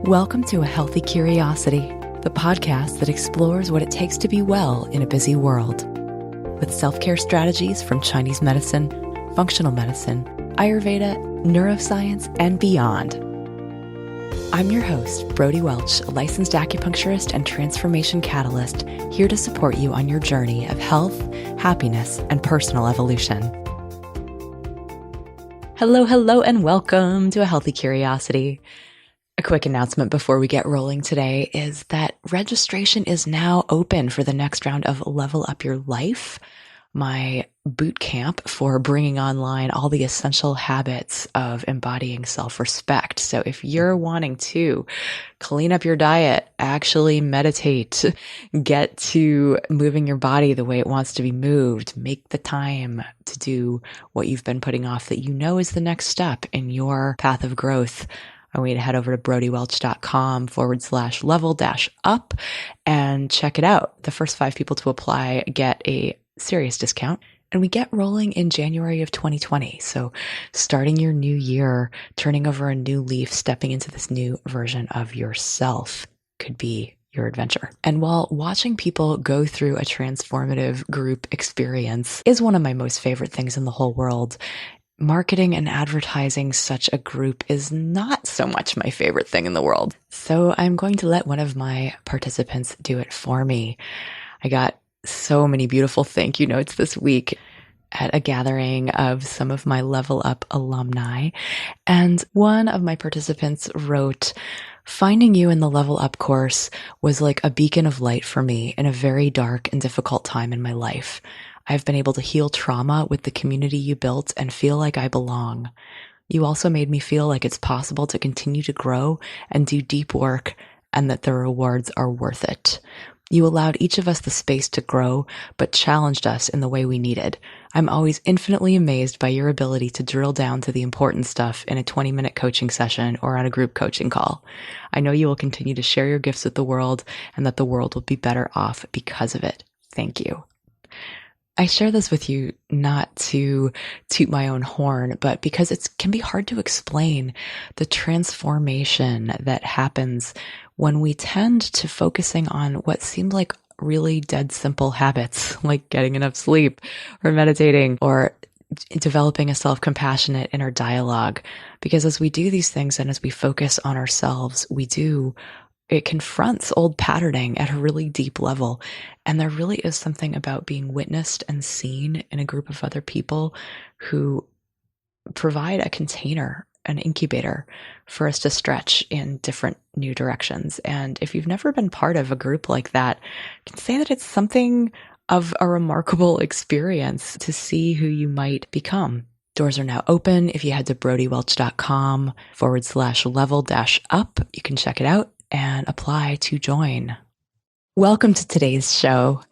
Welcome to A Healthy Curiosity, the podcast that explores what it takes to be well in a busy world. With self-care strategies from Chinese medicine, functional medicine, Ayurveda, neuroscience, and beyond. I'm your host, Brody Welch, a licensed acupuncturist and transformation catalyst, here to support you on your journey of health, happiness, and personal evolution. Hello, and welcome to A Healthy Curiosity. A quick announcement before we get rolling today is that registration is now open for the next round of Level Up Your Life, my boot camp for bringing online all the essential habits of embodying self-respect. So if you're wanting to clean up your diet, actually meditate, get to moving your body the way it wants to be moved, make the time to do what you've been putting off that you know is the next step in your path of growth, I want you to head over to brodywelch.com/level-up and check it out. The first 5 people to apply get a serious discount, and we get rolling in January of 2020. So starting your new year, turning over a new leaf, stepping into this new version of yourself could be your adventure. And while watching people go through a transformative group experience is one of my most favorite things in the whole world, marketing and advertising such a group is not so much my favorite thing in the world. So I'm going to let one of my participants do it for me. I got so many beautiful thank you notes this week at a gathering of some of my Level Up alumni. And one of my participants wrote, "Finding you in the Level Up course was like a beacon of light for me in a very dark and difficult time in my life. I've been able to heal trauma with the community you built and feel like I belong. You also made me feel like it's possible to continue to grow and do deep work and that the rewards are worth it. You allowed each of us the space to grow, but challenged us in the way we needed. I'm always infinitely amazed by your ability to drill down to the important stuff in a 20-minute coaching session or on a group coaching call. I know you will continue to share your gifts with the world and that the world will be better off because of it. Thank you." I share this with you not to toot my own horn, but because it can be hard to explain the transformation that happens when we tend to focusing on what seem like really dead simple habits, like getting enough sleep or meditating or developing a self-compassionate inner dialogue. Because as we do these things and as we focus on ourselves, it confronts old patterning at a really deep level. And there really is something about being witnessed and seen in a group of other people who provide a container, an incubator for us to stretch in different new directions. And if you've never been part of a group like that, I can say that it's something of a remarkable experience to see who you might become. Doors are now open. If you head to brodywelch.com/level-up, you can check it out and apply to join. Welcome to today's show.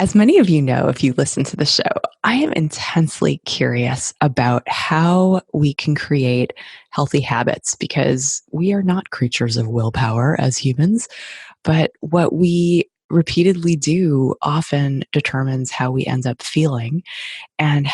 As many of you know, if you listen to the show, I am intensely curious about how we can create healthy habits because we are not creatures of willpower as humans, but what we repeatedly do often determines how we end up feeling and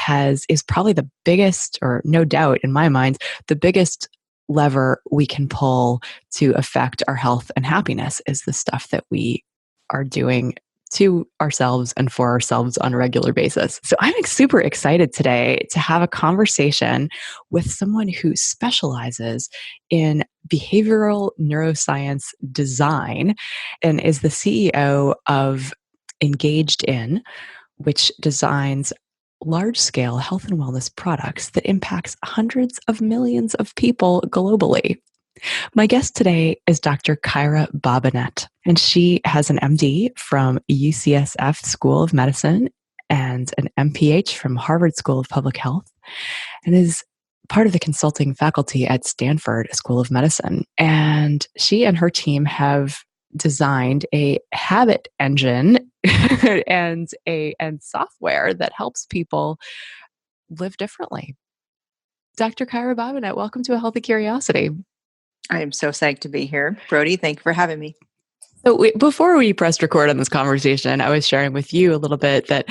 is probably the biggest, or no doubt in my mind, the biggest lever we can pull to affect our health and happiness is the stuff that we are doing to ourselves and for ourselves on a regular basis. So I'm super excited today to have a conversation with someone who specializes in behavioral neuroscience design and is the CEO of engagedIN, which designs large-scale health and wellness products that impacts hundreds of millions of people globally. My guest today is Dr. Kyra Bobinet, and she has an MD from UCSF School of Medicine and an MPH from Harvard School of Public Health, and is part of the consulting faculty at Stanford School of Medicine. And she and her team have designed a habit engine and software that helps people live differently. Dr. Kyra Bobinet, welcome to A Healthy Curiosity. I am so psyched to be here. Brody, thank you for having me. So before we pressed record on this conversation, I was sharing with you a little bit that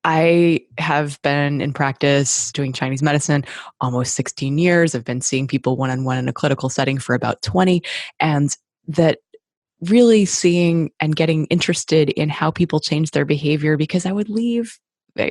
I have been in practice doing Chinese medicine almost 16 years. I've been seeing people one-on-one in a clinical setting for about 20. And that really seeing and getting interested in how people change their behavior, because I would leave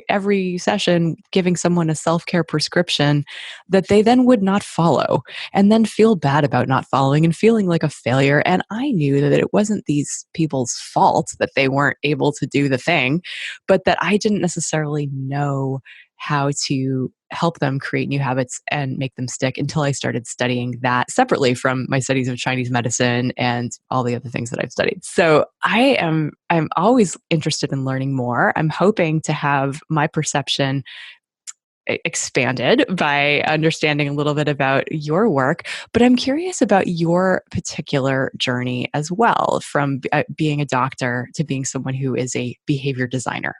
every session giving someone a self-care prescription that they then would not follow and then feel bad about not following and feeling like a failure. And I knew that it wasn't these people's fault that they weren't able to do the thing, but that I didn't necessarily know how to help them create new habits and make them stick until I started studying that separately from my studies of Chinese medicine and all the other things that I've studied. So I'm always interested in learning more. I'm hoping to have my perception expanded by understanding a little bit about your work, but I'm curious about your particular journey as well, from being a doctor to being someone who is a behavior designer.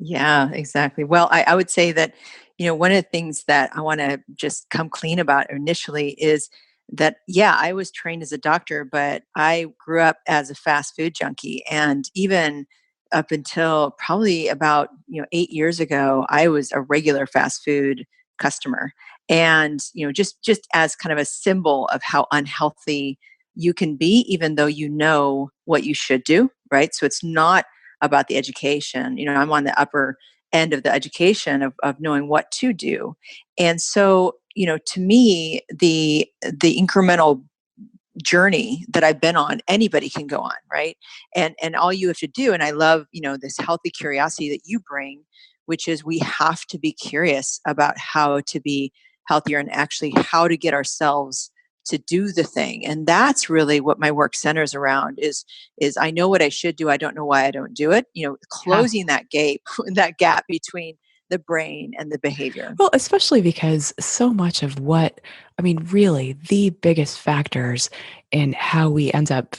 Yeah, exactly. Well, I would say that, one of the things that I want to just come clean about initially is that, yeah, I was trained as a doctor, but I grew up as a fast food junkie. And even up until probably about, 8 years ago, I was a regular fast food customer. And, just as kind of a symbol of how unhealthy you can be, even though you know what you should do, right? So it's not about the education. I'm on the upper end of the education of knowing what to do. And so, to me, the incremental journey that I've been on, anybody can go on, right? And all you have to do, and I love, this healthy curiosity that you bring, which is we have to be curious about how to be healthier and actually how to get ourselves to do the thing. And that's really what my work centers around is I know what I should do. I don't know why I don't do it. Yeah. Closing that gap, that gap between the brain and the behavior. Well, especially because so much of what, I mean, really, the biggest factors in how we end up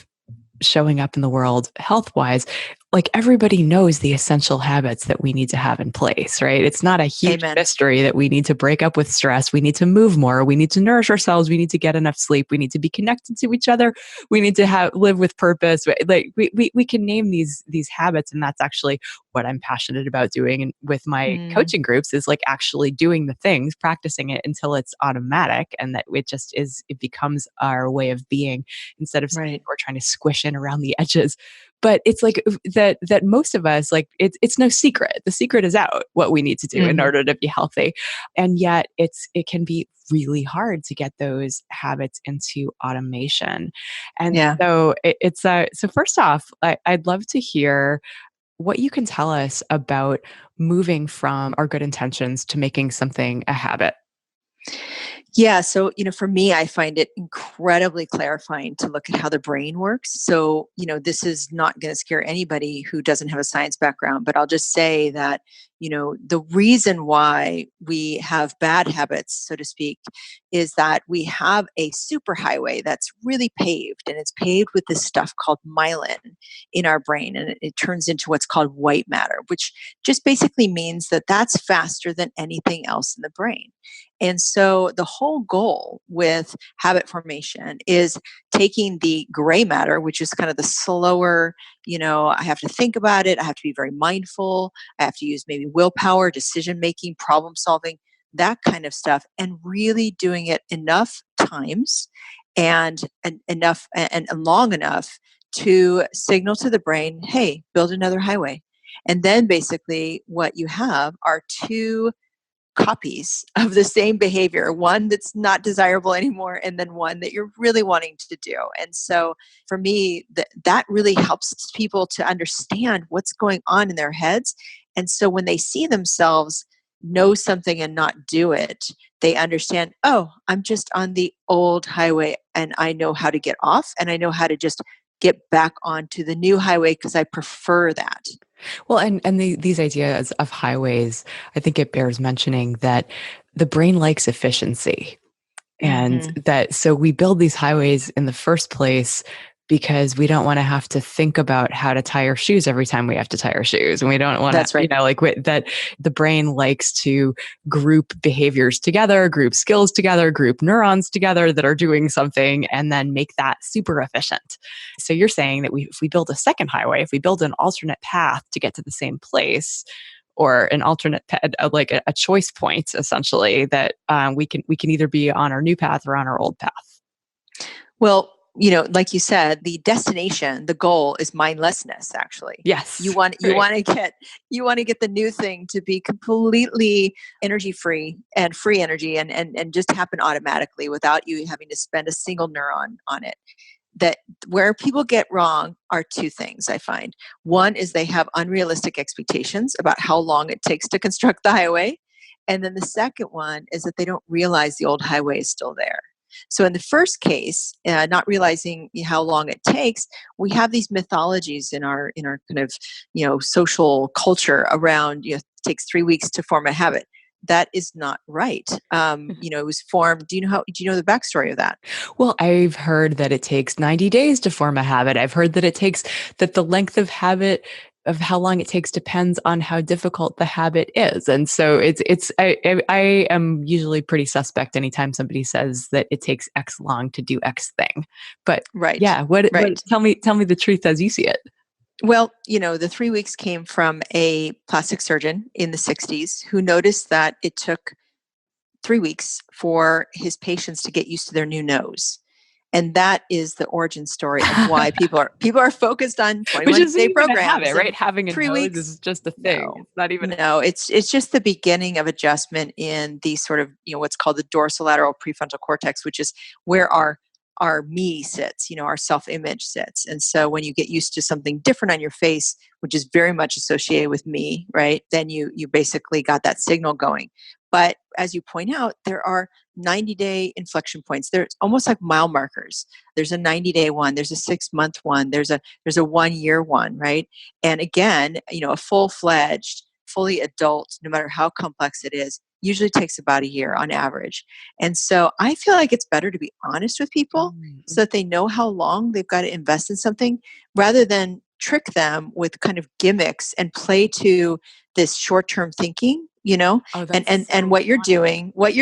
showing up in the world health wise, like everybody knows the essential habits that we need to have in place, right? It's not a huge Amen. mystery that we need to break up with stress. We need to move more. We need to nourish ourselves. We need to get enough sleep. We need to be connected to each other. We need to live with purpose. Like we can name these habits. And that's actually what I'm passionate about doing. And with my Mm, coaching groups is like actually doing the things, practicing it until it's automatic and that it becomes our way of being instead of something right. we're trying to squish in around the edges. But it's like that most of us, like it's no secret. The secret is out what we need to do in Hmm. order to be healthy. And yet it can be really hard to get those habits into automation. And Yeah. so so first off, I'd love to hear what you can tell us about moving from our good intentions to making something a habit. Yeah. So, for me, I find it incredibly clarifying to look at how the brain works. So, this is not going to scare anybody who doesn't have a science background, but I'll just say that, the reason why we have bad habits, so to speak, is that we have a superhighway that's really paved and it's paved with this stuff called myelin in our brain. And it turns into what's called white matter, which just basically means that that's faster than anything else in the brain. And so the whole goal with habit formation is taking the gray matter, which is kind of the slower, I have to think about it. I have to be very mindful. I have to use maybe willpower, decision making, problem solving, that kind of stuff, and really doing it enough times and enough and long enough to signal to the brain, hey, build another highway. And then basically what you have are two copies of the same behavior, one that's not desirable anymore, and then one that you're really wanting to do. And so for me, that really helps people to understand what's going on in their heads. And so when they see themselves know something and not do it, they understand, oh, I'm just on the old highway and I know how to get off and I know how to just get back onto the new highway because I prefer that. Well, and these ideas of highways, I think it bears mentioning that the brain likes efficiency. And Hmm. that so we build these highways in the first place because we don't want to have to think about how to tie our shoes every time we have to tie our shoes. And we don't want to, That's right. like that the brain likes to group behaviors together, group skills together, group neurons together that are doing something and then make that super efficient. So you're saying that if we build a second highway, if we build an alternate path to get to the same place, or an alternate like a choice point, essentially, that we can either be on our new path or on our old path. Well, like you said, the destination, the goal is mindlessness, actually. You Yes. want you Right. want to get you want to get the new thing to be completely energy free and free energy, and just happen automatically without you having to spend a single neuron on it. That where people get wrong are two things, I find. One is they have unrealistic expectations about how long it takes to construct the highway. And then the second one is that they don't realize the old highway is still there. So in the first case, not realizing how long it takes, we have these mythologies in our kind of social culture around, it takes 3 weeks to form a habit. That is not right. It was formed. Do you know the backstory of that? Well, I've heard that it takes 90 days to form a habit. I've heard that that the length of habit of how long it takes depends on how difficult the habit is. And so I am usually pretty suspect anytime somebody says that it takes X long to do X thing. But Right. yeah, what Right. tell me the truth as you see it. Well, the 3 weeks came from a plastic surgeon in the 60s who noticed that it took 3 weeks for his patients to get used to their new nose. And that is the origin story of why people are focused on Which 21 isn't day even a habit, programs right? and Having a three nose weeks. is just a thing. No, It's not even no, it's just the beginning of adjustment in the sort of, what's called the dorsolateral prefrontal cortex, which is where our me sits, our self-image sits. And so when you get used to something different on your face, which is very much associated with me, right, then you basically got that signal going. But as you point out, there are 90-day inflection points. They're almost like mile markers. There's a 90-day one, there's a 6-month one, there's a 1 year one, right? And again, a full-fledged, fully adult, no matter how complex it is, usually takes about a year on average. And so I feel like it's better to be honest with people Mm. so that they know how long they've got to invest in something, rather than trick them with kind of gimmicks and play to this short-term thinking, Oh, and that's and and so what you're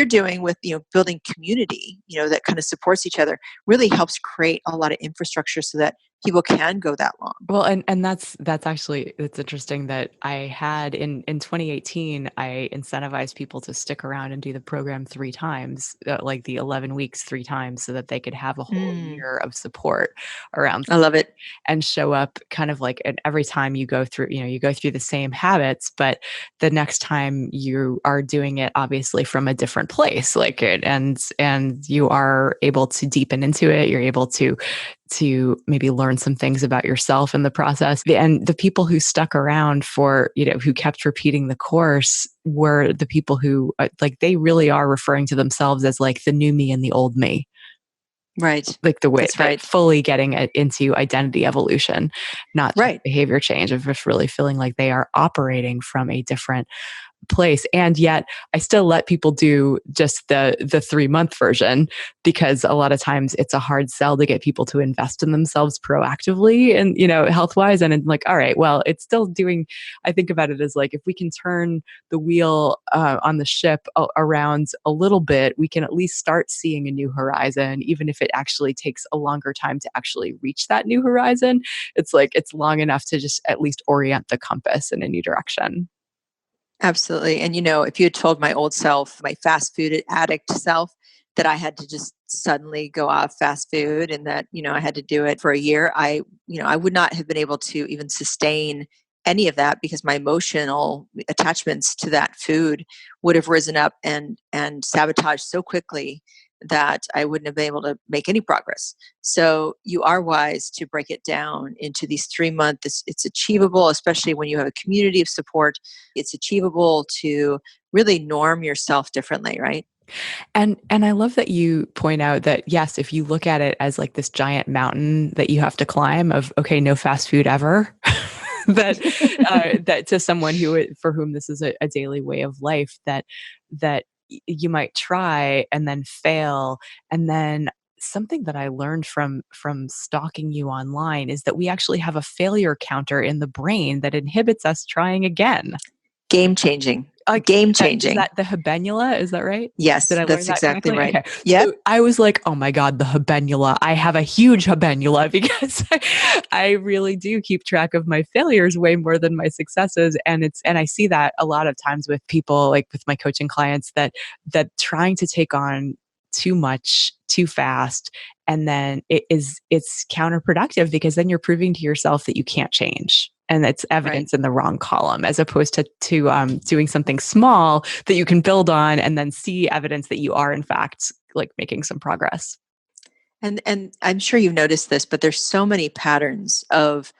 doing with building community, that kind of supports each other, really helps create a lot of infrastructure so that people can go that long. well, and that's actually it's interesting that I had in 2018, I incentivized people to stick around and do the program 3 times, like the 11 weeks 3 times so that they could have a whole Mm, year of support around I love it. and show up kind of like and every time you go through, you go through the same habits, but the next time you are doing it obviously from a different place, like it and you are able to deepen into it. You're able to maybe learn some things about yourself in the process. And the people who stuck around for, who kept repeating the course were the people who like they really are referring to themselves as like the new me and the old me, Right. like the way That's that right. fully getting it into identity evolution, not just Right. behavior change, of just really feeling like they are operating from a different place. And yet I still let people do just the 3-month version because a lot of times it's a hard sell to get people to invest in themselves proactively and, health wise. And it's like, all right, well, it's still doing, I think about it as like, if we can turn the wheel on the ship around a little bit, we can at least start seeing a new horizon, even if it actually takes a longer time to actually reach that new horizon. It's like, it's long enough to just at least orient the compass in a new direction. Absolutely. And if you had told my old self, my fast food addict self, that I had to just suddenly go off fast food and that, I had to do it for a year, I would not have been able to even sustain any of that because my emotional attachments to that food would have risen up and sabotaged so quickly that I wouldn't have been able to make any progress. So you are wise to break it down into these 3 months. It's achievable, especially when you have a community of support. It's achievable to really norm yourself differently, right? And I love that you point out that yes, if you look at it as like this giant mountain that you have to climb of okay, no fast food ever, that that to someone for whom this is a daily way of life, that you might try and then fail, and then something that I learned from stalking you online is that we actually have a failure counter in the brain that inhibits us trying again. Game changing. Like, Game is changing. that the habenula? Is that right? Yes, Did I learn that's that exactly correctly? right. Okay. Yep. So I was like, oh my God, the habenula. I have a huge habenula because I really do keep track of my failures way more than my successes. And I see that a lot of times with people, like with my coaching clients, that trying to take on too much too fast, and then it's counterproductive, because then you're proving to yourself that you can't change, and it's Right. evidence in the wrong column, as opposed to doing something small that you can build on and then see evidence that you are in fact like making some progress. And I'm sure you've noticed this, but there's so many patterns of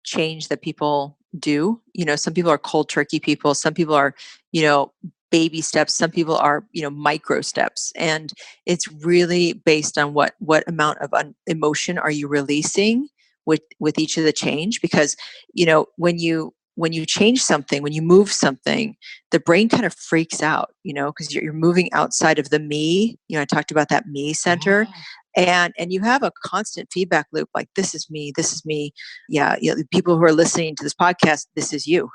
change that people do. Some people are cold turkey people, some people are, baby steps, some people are, micro steps. And it's really based on what amount of emotion are you releasing with each of the change. Because, when you change something, when you move something, the brain kind of freaks out, because you're moving outside of the me. I talked about that me center. Oh, And you have a constant feedback loop, like, this is me, this is me. Yeah, the people who are listening to this podcast, this is you.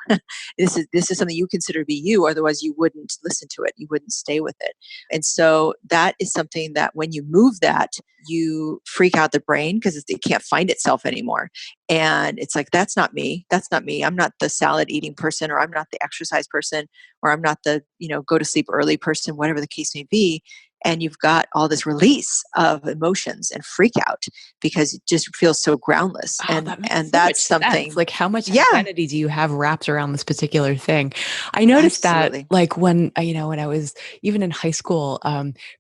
This is something you consider to be you, otherwise you wouldn't listen to it, you wouldn't stay with it. And so that is something that when you move that, you freak out the brain because it can't find itself anymore. And it's like, that's not me, that's not me. I'm not the salad eating person, or I'm not the exercise person, or I'm not the go to sleep early person, whatever the case may be. And you've got all this release of emotions and freak out because it just feels so groundless. oh, and that makes and so much that's sense. something. Like, how much Yeah, identity do you have wrapped around this particular thing? I noticed that, absolutely. like, when I was even in high school,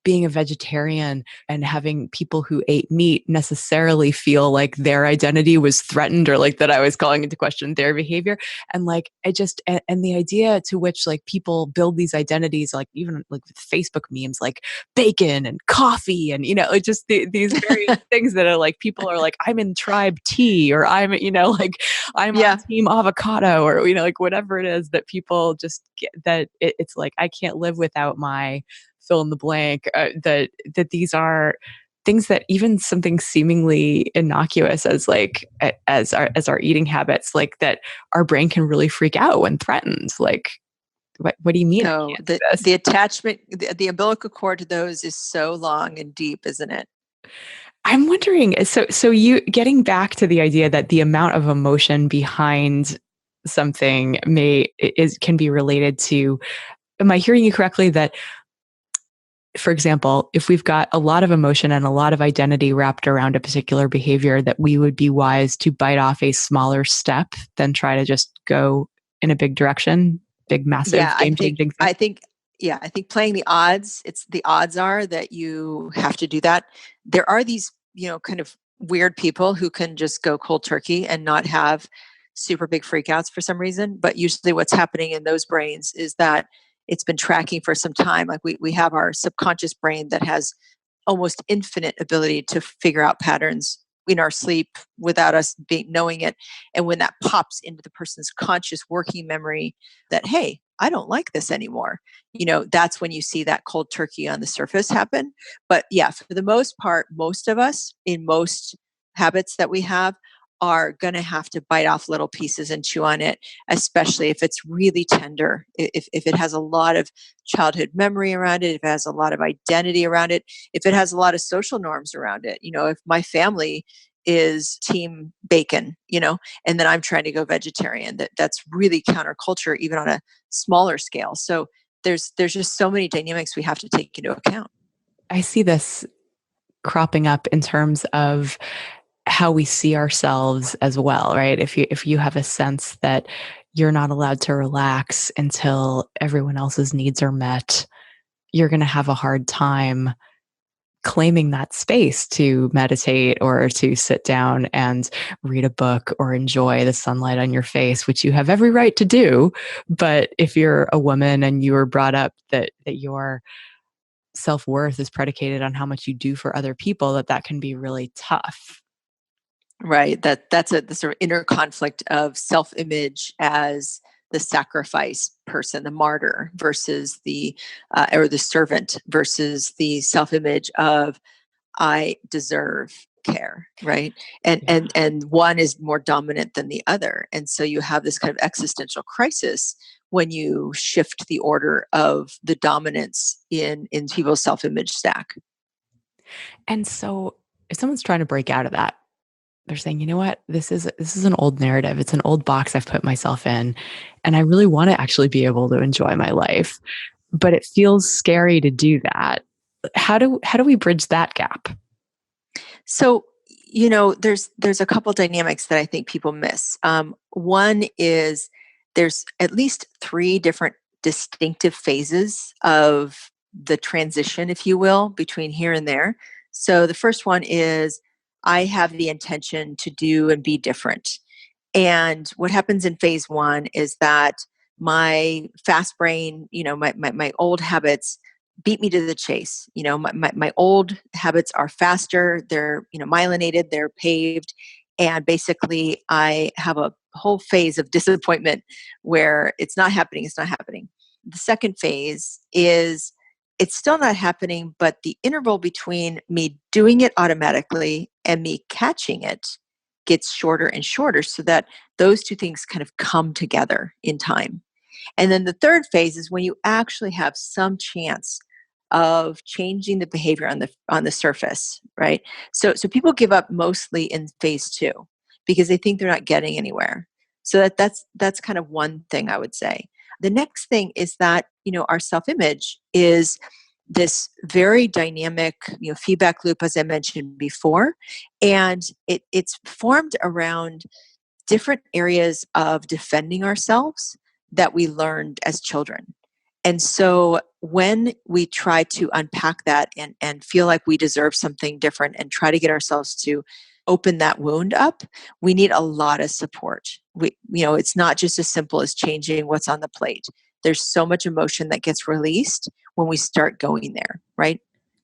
being a vegetarian and having people who ate meat necessarily feel like their identity was threatened, or like that I was calling into question their behavior. And like, and the idea to which like people build these identities, like even like with Facebook memes, like bacon and coffee, and like just these various things that are like, people are like, I'm in tribe tea, or I'm like, I'm on Yeah. team avocado, or like whatever it is that people just get, that it's like, I can't live without my fill in the blank, that these are things that even something seemingly innocuous as like as our eating habits, like that our brain can really freak out when threatened. Like, what do you mean I Oh, can't do the this? attachment, the umbilical cord to those is so long and deep, isn't it? I'm wondering, so you getting back to the idea that the amount of emotion behind something can be related to, am I hearing you correctly that, for example, if we've got a lot of emotion and a lot of identity wrapped around a particular behavior, that we would be wise to bite off a smaller step than try to just go in a big direction, big, massive, Yeah, I game think changing thing? I think yeah, I think playing the odds, it's the odds are that you have to do that. There are these, kind of weird people who can just go cold turkey and not have super big freakouts for some reason. But usually what's happening in those brains is that it's been tracking for some time. Like we have our subconscious brain that has almost infinite ability to figure out patterns in our sleep without us knowing it. And when that pops into the person's conscious working memory, that, hey, I don't like this anymore, that's when you see that cold turkey on the surface happen. But yeah, for the most part, most of us in most habits that we have are going to have to bite off little pieces and chew on it, especially if it's really tender, if it has a lot of childhood memory around it, if it has a lot of identity around it, if it has a lot of social norms around it. If my family is team bacon, and then I'm trying to go vegetarian, that's really counterculture, even on a smaller scale. So there's just so many dynamics we have to take into account. I see this cropping up in terms of how we see ourselves as well, right? If you have a sense that you're not allowed to relax until everyone else's needs are met, you're going to have a hard time claiming that space to meditate or to sit down and read a book or enjoy the sunlight on your face, which you have every right to do. But if you're a woman and you were brought up that your self-worth is predicated on how much you do for other people, that can be really tough. Right. That's the sort of inner conflict of self-image as the sacrifice person, the martyr, versus the or the servant, versus the self-image of I deserve care, right? And Yeah. and and one is more dominant than the other, and so you have this kind of existential crisis when you shift the order of the dominance in people's self-image stack. And so if someone's trying to break out of that, they're saying, you know what, this is an old narrative. It's an old box I've put myself in. And I really want to actually be able to enjoy my life. But it feels scary to do that. How do we bridge that gap? So, there's a couple dynamics that I think people miss. One is there's at least three different distinctive phases of the transition, if you will, between here and there. So the first one is I have the intention to do and be different. And what happens in phase one is that my fast brain, my old habits beat me to the chase. My old habits are faster, they're, myelinated, they're paved. And basically, I have a whole phase of disappointment where it's not happening, it's not happening. The second phase is it's still not happening, but the interval between me doing it automatically and me catching it gets shorter and shorter so that those two things kind of come together in time. And then the third phase is when you actually have some chance of changing the behavior on the surface, right? So people give up mostly in phase two because they think they're not getting anywhere. So that's kind of one thing I would say. The next thing is that, our self-image is this very dynamic, feedback loop, as I mentioned before, and it's formed around different areas of defending ourselves that we learned as children. And so when we try to unpack that and feel like we deserve something different and try to get ourselves to open that wound up, we need a lot of support. It's not just as simple as changing what's on the plate. There's so much emotion that gets released when we start going there, right?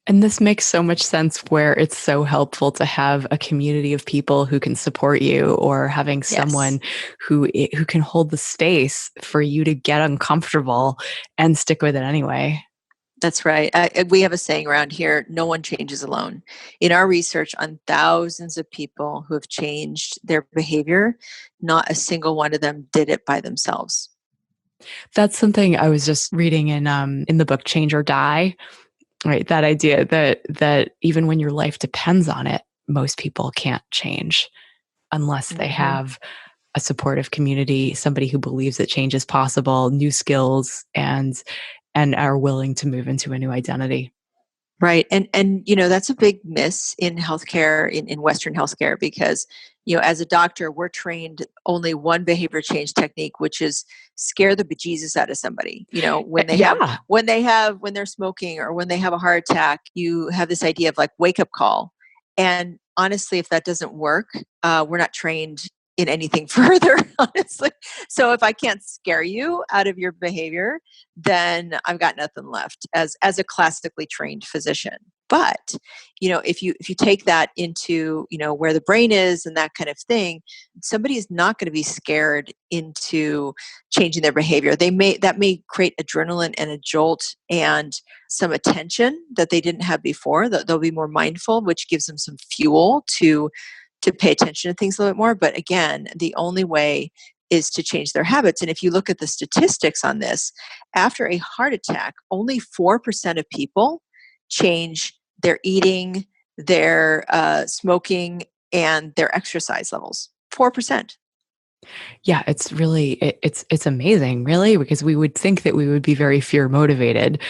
And this makes so much sense where it's so helpful to have a community of people who can support you or having Yes. someone who can hold the space for you to get uncomfortable and stick with it anyway. That's right. We have a saying around here, no one changes alone. In our research on thousands of people who have changed their behavior, not a single one of them did it by themselves. That's something I was just reading in the book Change or Die, right? That idea that even when your life depends on it, most people can't change unless they Hmm. have a supportive community, somebody who believes that change is possible, new skills, and are willing to move into a new identity. Right. And that's a big miss in healthcare, in Western healthcare, because, as a doctor, we're trained only one behavior change technique, which is scare the bejesus out of somebody. Yeah. When they're smoking or when they have a heart attack, you have this idea of like wake up call. And honestly, if that doesn't work, we're not trained in anything further, honestly. So if I can't scare you out of your behavior, then I've got nothing left as a classically trained physician. But if you take that into where the brain is and that kind of thing, somebody is not going to be scared into changing their behavior. That may create adrenaline and a jolt and some attention that they didn't have before. They'll be more mindful, which gives them some fuel to pay attention to things a little bit more. But again, the only way is to change their habits. And if you look at the statistics on this, after a heart attack, only 4% of people change their eating, their smoking, and their exercise levels. 4%. Yeah, it's amazing, really, because we would think that we would be very fear motivated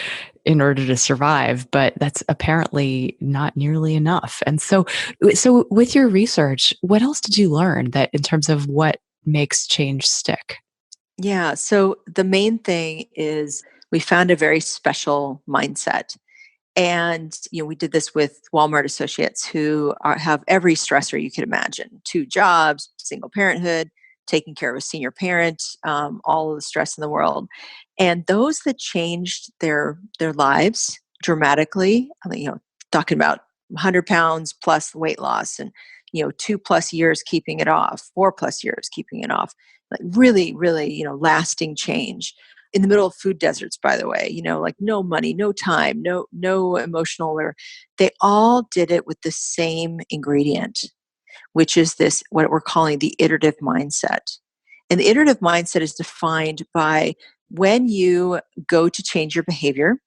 in order to survive, but that's apparently not nearly enough. And so with your research, what else did you learn that in terms of what makes change stick? Yeah. So the main thing is we found a very special mindset. And we did this with Walmart associates who have every stressor you could imagine: two jobs, single parenthood, taking care of a senior parent, all of the stress in the world. And those that changed their lives dramatically, talking about 100 pounds plus weight loss, and 2+ years keeping it off, 4+ years keeping it off, like really, really, lasting change in the middle of food deserts, by the way, like no money, no time, no emotional, or they all did it with the same ingredient, which is this, what we're calling the iterative mindset. And the iterative mindset is defined by when you go to change your behavior,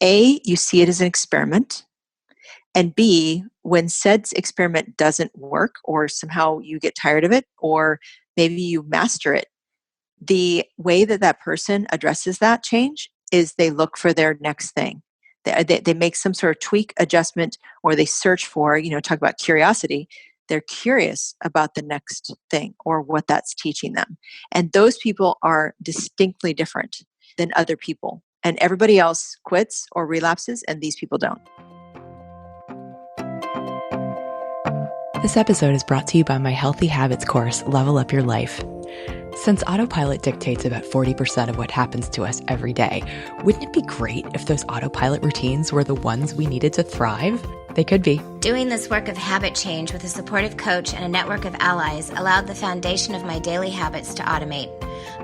A, you see it as an experiment, and B, when said experiment doesn't work or somehow you get tired of it or maybe you master it, the way that that person addresses that change is they look for their next thing. They make some sort of tweak, adjustment, or they search for, talk about curiosity. They're curious about the next thing or what that's teaching them. And those people are distinctly different than other people. And everybody else quits or relapses, and these people don't. This episode is brought to you by my Healthy Habits course, Level Up Your Life. Since autopilot dictates about 40% of what happens to us every day, wouldn't it be great if those autopilot routines were the ones we needed to thrive? They could be. Doing this work of habit change with a supportive coach and a network of allies allowed the foundation of my daily habits to automate.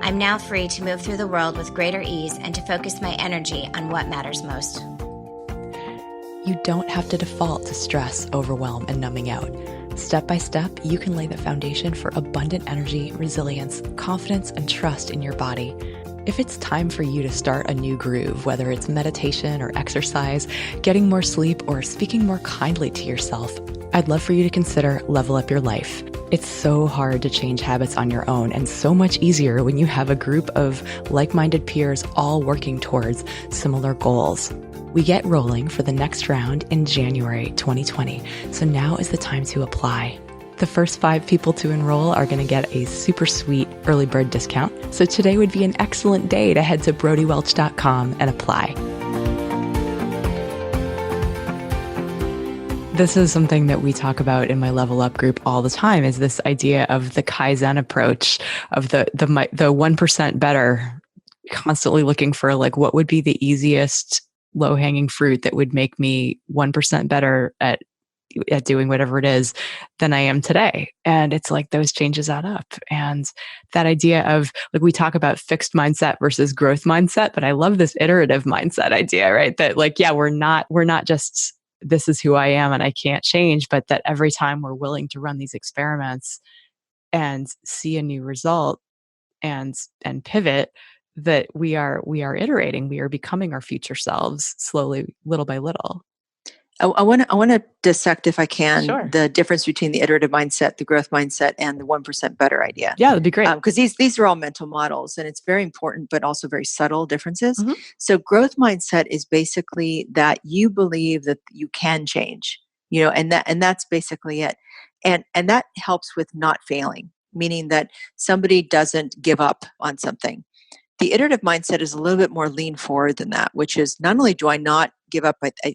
I'm now free to move through the world with greater ease and to focus my energy on what matters most. You don't have to default to stress, overwhelm, and numbing out. Step by step, you can lay the foundation for abundant energy, resilience, confidence, and trust in your body. If it's time for you to start a new groove, whether it's meditation or exercise, getting more sleep, or speaking more kindly to yourself, I'd love for you to consider Level Up Your Life. It's so hard to change habits on your own and so much easier when you have a group of like-minded peers all working towards similar goals. We get rolling for the next round in January 2020, so now is the time to apply. The first 5 people to enroll are going to get a super sweet early bird discount, so today would be an excellent day to head to brodywelch.com and apply. This is something that we talk about in my Level Up group all the time, is this idea of the Kaizen approach, of the 1% better, constantly looking for like what would be the easiest low-hanging fruit that would make me 1% better at doing whatever it is than I am today. And it's like those changes add up. And that idea of, like, we talk about fixed mindset versus growth mindset, but I love this iterative mindset idea, right? That like, yeah, we're not just, this is who I am and I can't change, but that every time we're willing to run these experiments and see a new result and pivot, that we are iterating, we are becoming our future selves slowly, little by little. I want to dissect, if I can, Sure. the difference between the iterative mindset, the growth mindset, and the 1% better idea. Yeah, that'd be great. Because these are all mental models, and it's very important, but also very subtle differences. Mm-hmm. So growth mindset is basically that you believe that you can change, and that's basically it. And that helps with not failing, meaning that somebody doesn't give up on something. The iterative mindset is a little bit more lean forward than that, which is not only do I not give up, I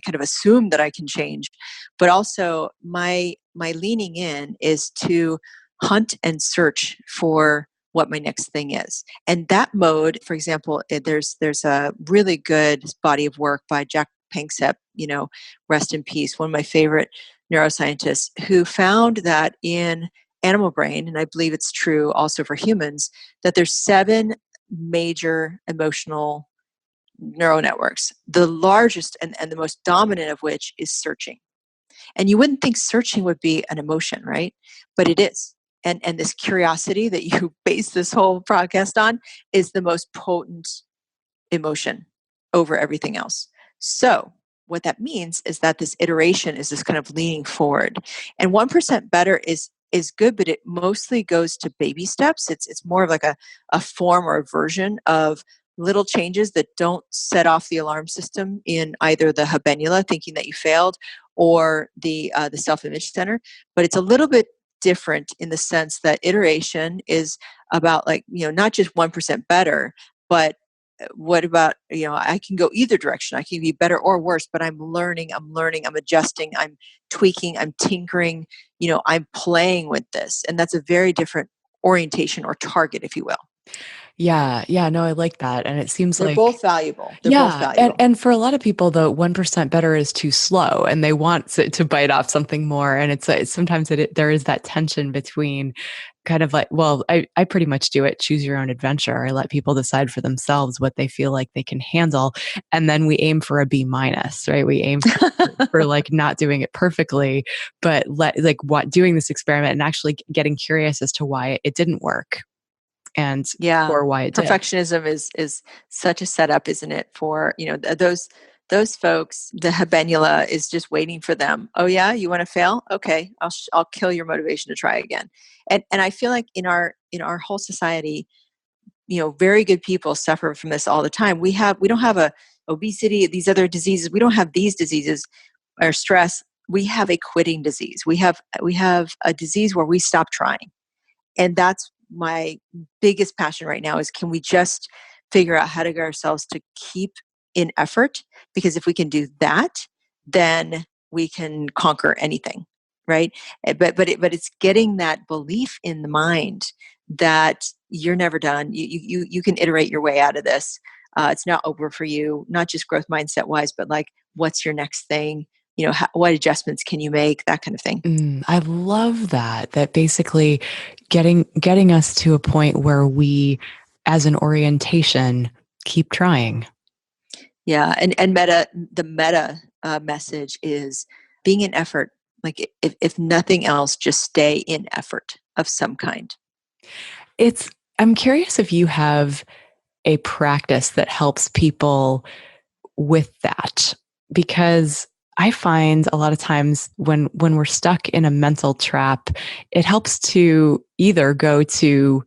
kind of assume that I can change, but also my leaning in is to hunt and search for what my next thing is. And that mode, for example, there's a really good body of work by Jack Panksepp, rest in peace, one of my favorite neuroscientists, who found that in animal brain, and I believe it's true also for humans, that there's 7 major emotional neural networks, the largest and the most dominant of which is searching. And you wouldn't think searching would be an emotion, right? But it is. And this curiosity that you base this whole podcast on is the most potent emotion over everything else. So what that means is that this iteration is this kind of leaning forward. And 1% better is good, but it mostly goes to baby steps. It's more of like a form or a version of little changes that don't set off the alarm system in either the habenula, thinking that you failed, or the self-image center. But it's a little bit different in the sense that iteration is about, like, not just 1% better, but what about, I can go either direction. I can be better or worse, but I'm learning, I'm adjusting, I'm tweaking, I'm tinkering, I'm playing with this. And that's a very different orientation or target, if you will. Yeah. No, I like that. And it seems They're like both valuable. They're both valuable. And for a lot of people, the 1% better is too slow and they want to bite off something more. And it's sometimes there is that tension between kind of like, well, I pretty much do it. Choose your own adventure. I let people decide for themselves what they feel like they can handle. And then we aim for a B-, right? We aim for like not doing it perfectly, but doing this experiment and actually getting curious as to why it didn't work. and Yeah. for why it did. Perfectionism is such a setup, isn't it? For, those folks, the habenula is just waiting for them. Oh yeah, you want to fail? Okay, I'll kill your motivation to try again. And I feel like in our whole society, very good people suffer from this all the time. We don't have a obesity, these other diseases. We don't have these diseases or stress. We have a quitting disease. We have a disease where we stop trying. And that's my biggest passion right now is, can we just figure out how to get ourselves to keep in effort? Because if we can do that, then we can conquer anything, right? But it's getting that belief in the mind that you're never done. You can iterate your way out of this. It's not over for you, not just growth mindset wise, but like, what's your next thing? What adjustments can you make? That kind of thing. I love that basically getting us to a point where we, as an orientation, keep trying. Yeah, and the meta message is being in effort. Like, if nothing else, just stay in effort of some kind. I'm curious if you have a practice that helps people with that, because I find a lot of times when we're stuck in a mental trap, it helps to either go to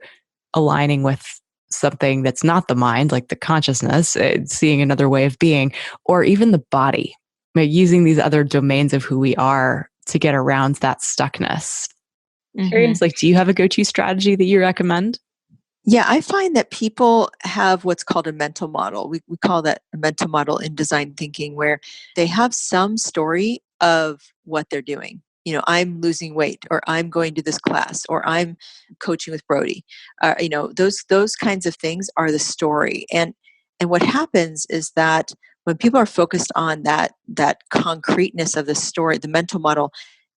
aligning with something that's not the mind, like the consciousness, seeing another way of being, or even the body, using these other domains of who we are to get around that stuckness. Curious, like, do you have a go-to strategy that you recommend? Yeah, I find that people have what's called a mental model. We call that a mental model in design thinking, where they have some story of what they're doing. I'm losing weight, or I'm going to this class, or I'm coaching with Brody. Those kinds of things are the story. And what happens is that when people are focused on that concreteness of the story, the mental model,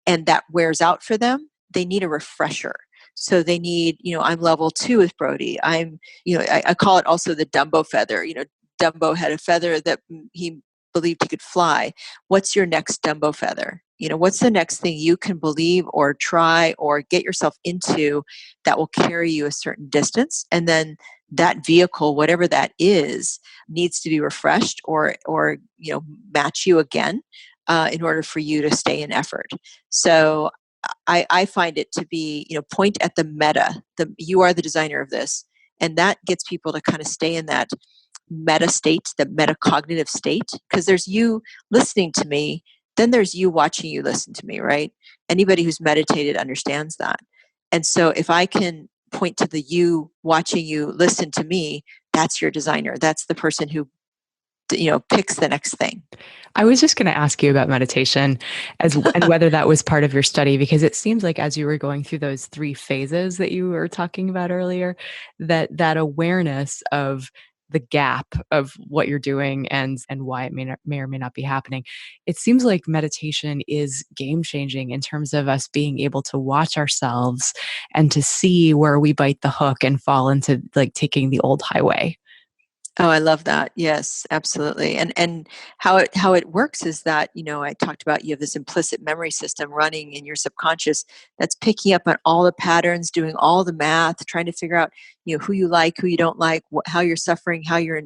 and that wears out for them, they need a refresher. So they need, I'm level 2 with Brody. I call it also the Dumbo feather. Dumbo had a feather that he believed he could fly. What's your next Dumbo feather? What's the next thing you can believe or try or get yourself into that will carry you a certain distance? And then that vehicle, whatever that is, needs to be refreshed or match you again in order for you to stay in effort. So I find it to be, point at the meta. You are the designer of this, and that gets people to kind of stay in that meta state, the metacognitive state, because there's you listening to me, then there's you watching you listen to me, right? Anybody who's meditated understands that. And so if I can point to the you watching you listen to me, that's your designer. That's the person who picks the next thing. I was just going to ask you about meditation and whether that was part of your study, because it seems like as you were going through those 3 phases that you were talking about earlier, that awareness of the gap of what you're doing and why it may or may not be happening. It seems like meditation is game changing in terms of us being able to watch ourselves and to see where we bite the hook and fall into like taking the old highway. Oh, I love that. Yes, absolutely. And how it works is that, I talked about, you have this implicit memory system running in your subconscious that's picking up on all the patterns, doing all the math, trying to figure out, who you like, who you don't like, how you're suffering, how you're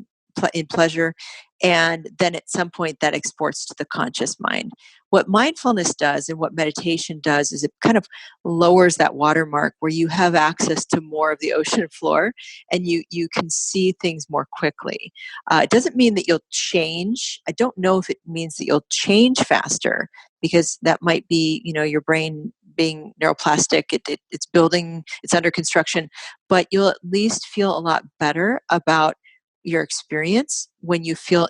in pleasure. And then at some point that exports to the conscious mind. What mindfulness does and what meditation does is it kind of lowers that watermark where you have access to more of the ocean floor and you can see things more quickly. It doesn't mean that you'll change. I don't know if it means that you'll change faster, because that might be, your brain being neuroplastic. It's building, it's under construction, but you'll at least feel a lot better about your experience when you feel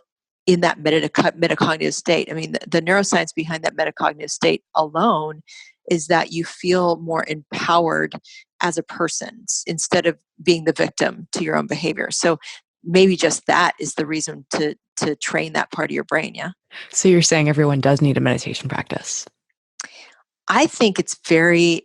in that metacognitive state. I mean, the neuroscience behind that metacognitive state alone is that you feel more empowered as a person instead of being the victim to your own behavior. So maybe just that is the reason to train that part of your brain. Yeah. So you're saying everyone does need a meditation practice? I think it's very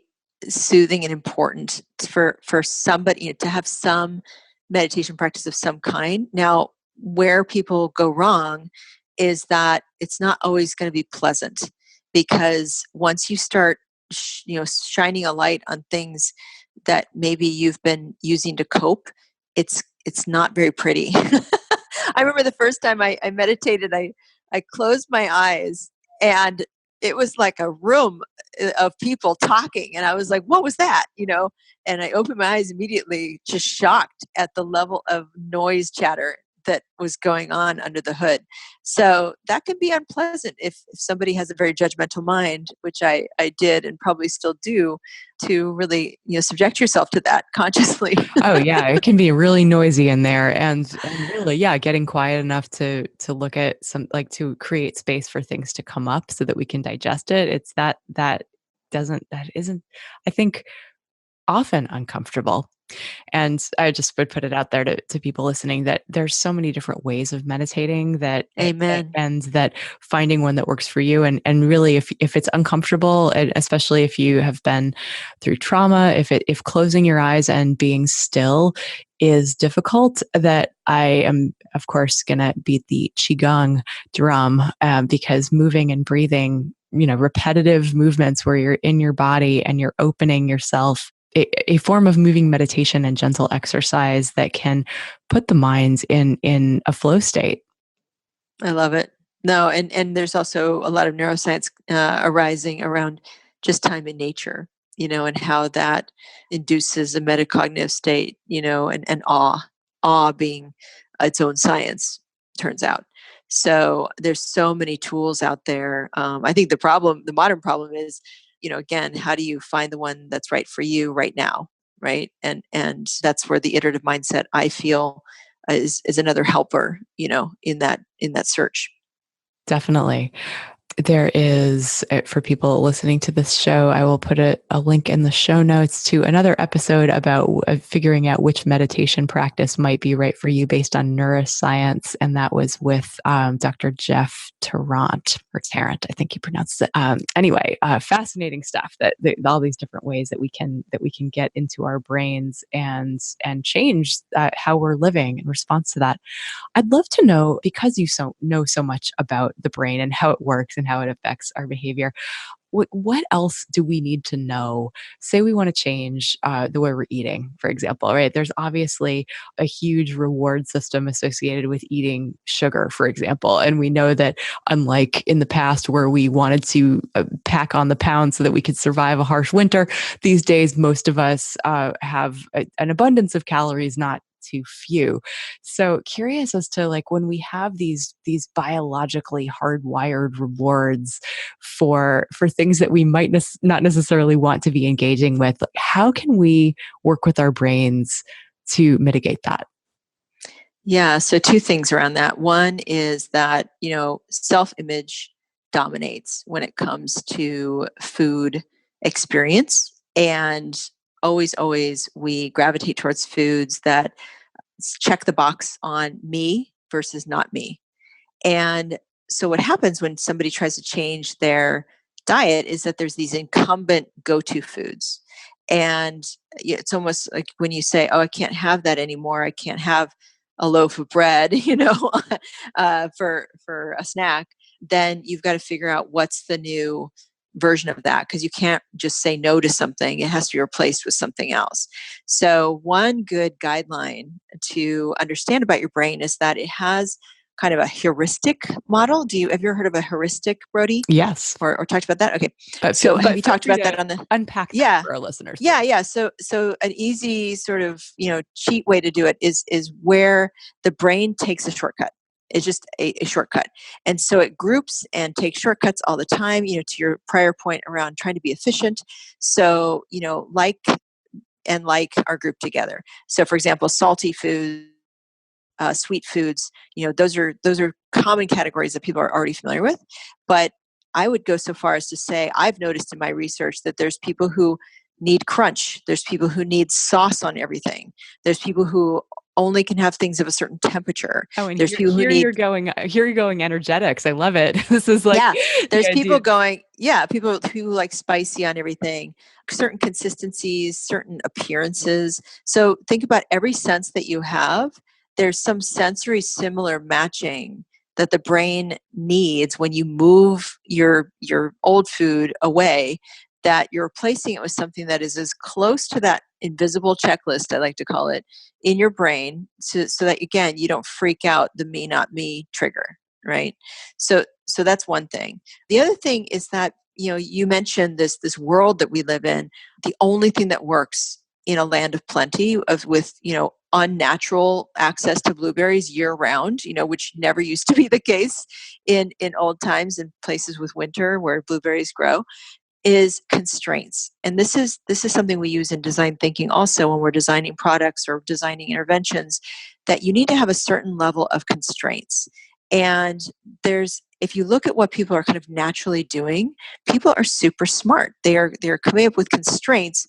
soothing and important for somebody to have some meditation practice of some kind. Now, where people go wrong is that it's not always going to be pleasant, because once you start shining a light on things that maybe you've been using to cope, it's not very pretty. I remember the first time I meditated, I closed my eyes, and it was like a room of people talking, and I was like, what was that? And I opened my eyes immediately, just shocked at the level of noise chatter that was going on under the hood. So that can be unpleasant if somebody has a very judgmental mind, which I did and probably still do, to really subject yourself to that consciously. Oh yeah, it can be really noisy in there, and really, yeah, getting quiet enough to look at some, like, to create space for things to come up so that we can digest it. It's that isn't, I think, often uncomfortable. And I just would put it out there to people listening that there's so many different ways of meditating, that Amen. and that finding one that works for you, and really, if it's uncomfortable, and especially if you have been through trauma, if closing your eyes and being still is difficult, that I am, of course, gonna beat the qigong drum, because moving and breathing, repetitive movements where you're in your body and you're opening yourself, a form of moving meditation and gentle exercise that can put the minds in a flow state. I love it. No, and there's also a lot of neuroscience arising around just time in nature, and how that induces a metacognitive state, and awe being its own science, turns out. So there's so many tools out there. I think the modern problem is, again, how do you find the one that's right for you right now, right? And that's where the iterative mindset, I feel, is another helper, in that search. Definitely. There is, for people listening to this show, I will put a link in the show notes to another episode about figuring out which meditation practice might be right for you based on neuroscience. And that was with Dr. Jeff Tarrant, or Tarrant, I think he pronounces it. Anyway, fascinating stuff, that all these different ways that we can get into our brains and change how we're living in response to that. I'd love to know, because you know so much about the brain and how it works and how it affects our behavior, what else do we need to know? Say we want to change the way we're eating, for example, right? There's obviously a huge reward system associated with eating sugar, for example. And we know that, unlike in the past where we wanted to pack on the pounds so that we could survive a harsh winter, these days most of us have an abundance of calories, not too few. So curious as to, like, when we have these biologically hardwired rewards for things that we might not necessarily want to be engaging with, like, how can we work with our brains to mitigate that? Yeah, so two things around that. One is that, self-image dominates when it comes to food experience. And always we gravitate towards foods that check the box on me versus not me. And so what happens when somebody tries to change their diet is that there's these incumbent go-to foods. And it's almost like when you say, oh, I can't have that anymore. I can't have a loaf of bread, for a snack. Then you've got to figure out what's the new version of that, because you can't just say no to something. It has to be replaced with something else. So one good guideline to understand about your brain is that it has kind of a heuristic model. Have you ever heard of a heuristic, Brody? Yes. Or talked about that? Okay. But So have you talked about that on the unpack that Yeah. for our listeners? Yeah. So an easy sort of, cheat way to do it is where the brain takes a shortcut. It's just a shortcut. And so it groups and takes shortcuts all the time, to your prior point around trying to be efficient. So, like and like are grouped together. So for example, salty foods, sweet foods, those are common categories that people are already familiar with. But I would go so far as to say, I've noticed in my research that there's people who need crunch. There's people who need sauce on everything. There's people who only can have things of a certain temperature. Oh, and There's people who need, here you're going energetics. I love it. This is like, yeah, there's the people idea. going, people who like spicy on everything, certain consistencies, certain appearances. So think about every sense that you have. There's some sensory similar matching that the brain needs when you move your old food away, that you're replacing it with something that is as close to that invisible checklist, I like to call it, in your brain, so that, again, you don't freak out the me, not me trigger, right? So that's one thing. The other thing is that, you mentioned this world that we live in. The only thing that works in a land of plenty with unnatural access to blueberries year round, which never used to be the case in old times in places with winter where blueberries grow, is constraints. And this is something we use in design thinking also when we're designing products or designing interventions, that you need to have a certain level of constraints. And if you look at what people are kind of naturally doing, people are super smart. They're coming up with constraints,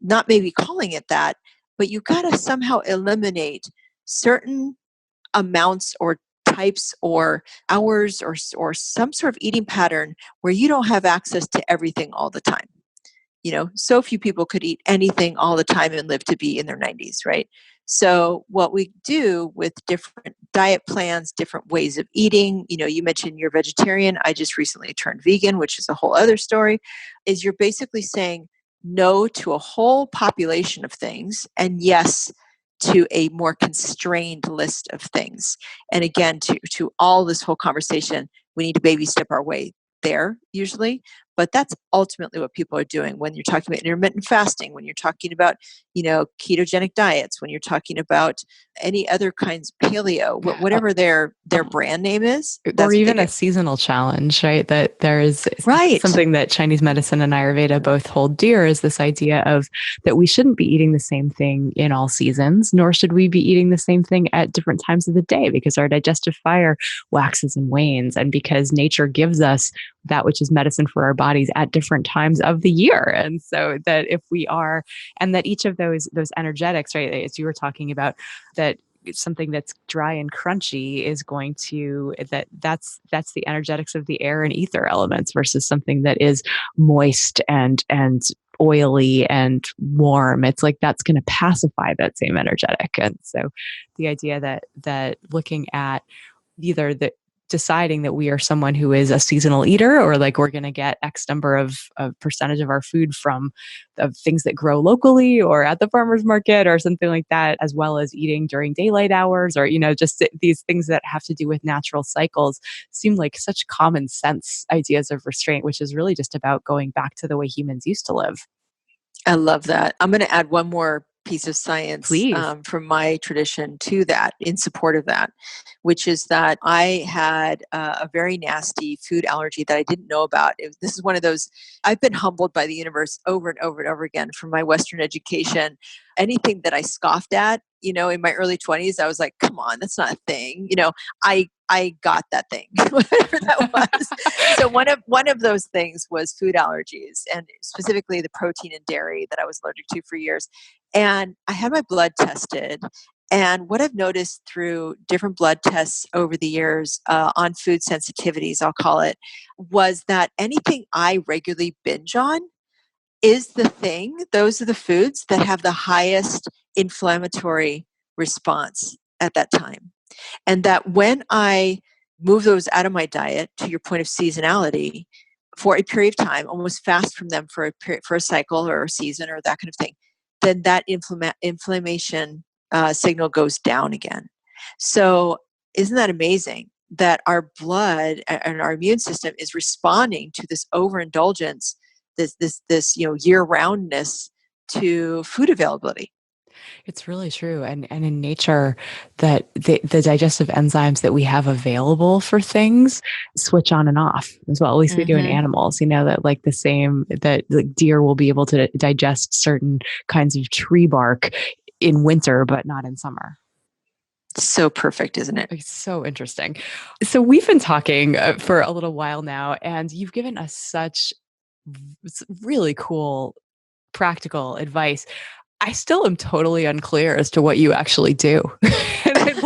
not maybe calling it that, but you got to somehow eliminate certain amounts or types or hours or some sort of eating pattern where you don't have access to everything all the time. So few people could eat anything all the time and live to be in their 90s, right? So what we do with different diet plans, different ways of eating, you mentioned you're vegetarian. I just recently turned vegan, which is a whole other story, is you're basically saying no to a whole population of things and yes to a more constrained list of things. And again, to all this whole conversation, we need to baby step our way there usually. But that's ultimately what people are doing when you're talking about intermittent fasting, when you're talking about, ketogenic diets, when you're talking about any other kinds, paleo, whatever their brand name is. Or even a seasonal challenge, right? That there is something that Chinese medicine and Ayurveda both hold dear, is this idea of that we shouldn't be eating the same thing in all seasons, nor should we be eating the same thing at different times of the day, because our digestive fire waxes and wanes, and because nature gives us that which is medicine for our bodies at different times of the year. And so that if we are, and that each of those energetics, right, as you were talking about, that something that's dry and crunchy is going to, that's the energetics of the air and ether elements, versus something that is moist and oily and warm. It's like that's going to pacify that same energetic. And so the idea that looking at either deciding that we are someone who is a seasonal eater, or like we're going to get X number of percentage of our food from things that grow locally or at the farmer's market or something like that, as well as eating during daylight hours, or, just these things that have to do with natural cycles, seem like such common sense ideas of restraint, which is really just about going back to the way humans used to live. I love that. I'm going to add one more piece of science from my tradition to that, in support of that, which is that I had a very nasty food allergy that I didn't know about. This is one of those, I've been humbled by the universe over and over and over again from my Western education. Anything that I scoffed at, in my early 20s, I was like, come on, that's not a thing. I got that thing, whatever that was. So one of those things was food allergies, and specifically the protein in dairy that I was allergic to for years. And I had my blood tested. And what I've noticed through different blood tests over the years on food sensitivities, I'll call it, was that anything I regularly binge on is the thing. Those are the foods that have the highest inflammatory response at that time. And that when I move those out of my diet, to your point of seasonality, for a period of time, almost fast from them for a cycle or a season or that kind of thing, then that inflammation signal goes down again. So isn't that amazing that our blood and our immune system is responding to this overindulgence, this year-roundness to food availability? It's really true. And in nature, that the digestive enzymes that we have available for things switch on and off as well. At least they do in animals, that like the same, that like deer will be able to digest certain kinds of tree bark in winter, but not in summer. So perfect, isn't it? It's so interesting. So we've been talking for a little while now, and you've given us such really cool practical advice. I still am totally unclear as to what you actually do. And I'd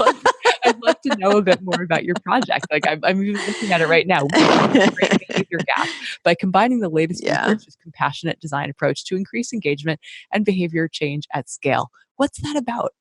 love to know a bit more about your project. Like I'm even looking at it right now. Great behavior gap by combining the latest research with compassionate design approach to increase engagement and behavior change at scale. What's that about?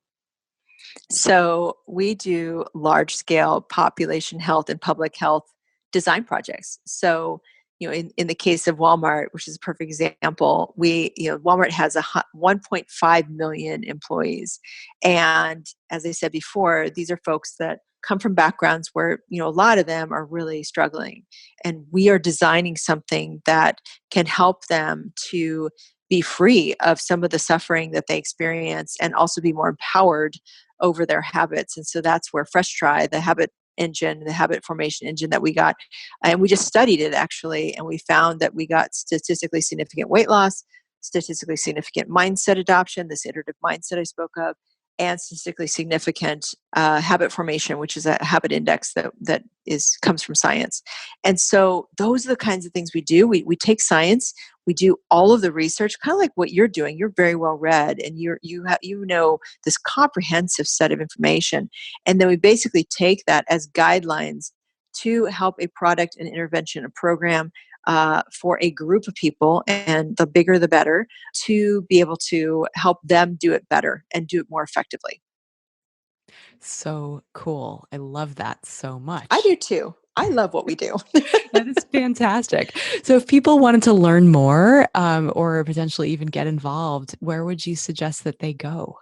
So we do large scale population health and public health design projects. So in the case of Walmart, which is a perfect example, Walmart has 1.5 million employees. And as I said before, these are folks that come from backgrounds where, a lot of them are really struggling. And we are designing something that can help them to be free of some of the suffering that they experience and also be more empowered over their habits. And so that's where Fresh Try, the habit engine, the habit formation engine that we got, and we just studied it actually, and we found that we got statistically significant weight loss, statistically significant mindset adoption, this iterative mindset I spoke of, and statistically significant habit formation, which is a habit index that comes from science. And so those are the kinds of things we do. We take science, we do all of the research, kind of like what you're doing. You're very well read, and you know this comprehensive set of information, and then we basically take that as guidelines to help a product, an intervention, a program for a group of people, and the bigger the better, to be able to help them do it better and do it more effectively. So cool. I love that so much. I do too. I love what we do. That is fantastic. So if people wanted to learn more or potentially even get involved, where would you suggest that they go?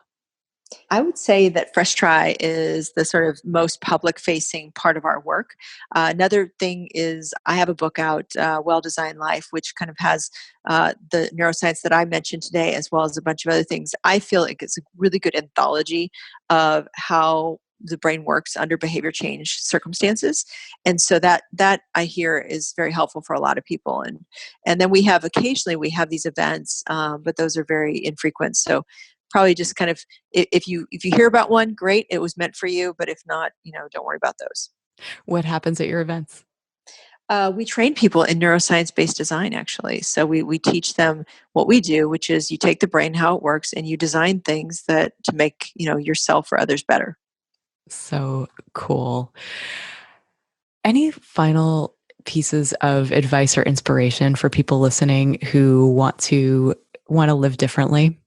I would say that Fresh Try is the sort of most public-facing part of our work. Another thing is I have a book out, Well-Designed Life, which kind of has the neuroscience that I mentioned today, as well as a bunch of other things. I feel like it's a really good anthology of how the brain works under behavior change circumstances. And so that I hear is very helpful for a lot of people. And then occasionally we have these events, but those are very infrequent. So probably just kind of, if you hear about one, great, it was meant for you. But if not, don't worry about those. What happens at your events? We train people in neuroscience-based design, actually. So we teach them what we do, which is you take the brain, how it works, and you design things to make yourself or others better. So cool. Any final pieces of advice or inspiration for people listening who want to live differently?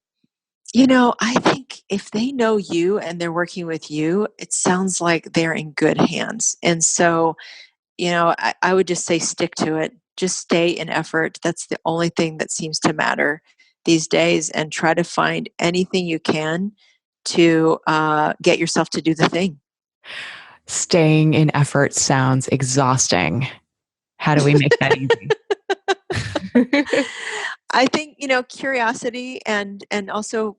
I think if they know you and they're working with you, it sounds like they're in good hands. And so, I would just say stick to it. Just stay in effort. That's the only thing that seems to matter these days. And try to find anything you can to get yourself to do the thing. Staying in effort sounds exhausting. How do we make that easy? I think, curiosity and also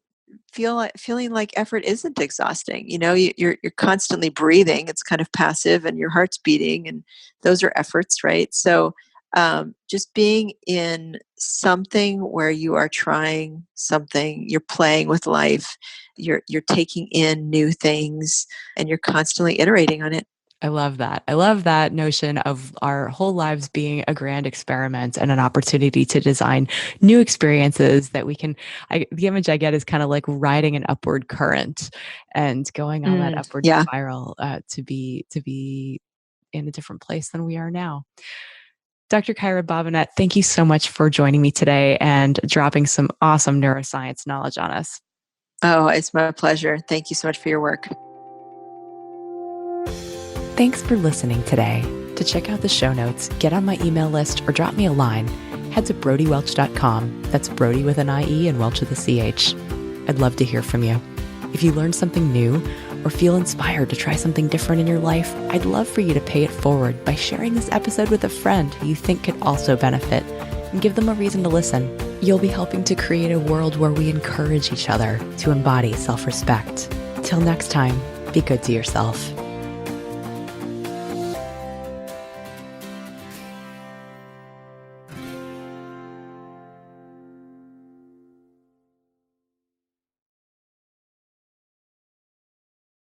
feeling like effort isn't exhausting. You're constantly breathing. It's kind of passive, and your heart's beating, and those are efforts, right? So just being in something where you are trying something, you're playing with life, you're taking in new things, and you're constantly iterating on it. I love that. I love that notion of our whole lives being a grand experiment and an opportunity to design new experiences that we can. The image I get is kind of like riding an upward current and going on that upward spiral to be in a different place than we are now. Dr. Kyra Bobinet, thank you so much for joining me today and dropping some awesome neuroscience knowledge on us. Oh, it's my pleasure. Thank you so much for your work. Thanks for listening today. To check out the show notes, get on my email list, or drop me a line, head to brodywelch.com. That's Brody with an IE and Welch with a CH. I'd love to hear from you. If you learned something new or feel inspired to try something different in your life, I'd love for you to pay it forward by sharing this episode with a friend who you think could also benefit, and give them a reason to listen. You'll be helping to create a world where we encourage each other to embody self-respect. Till next time, be good to yourself.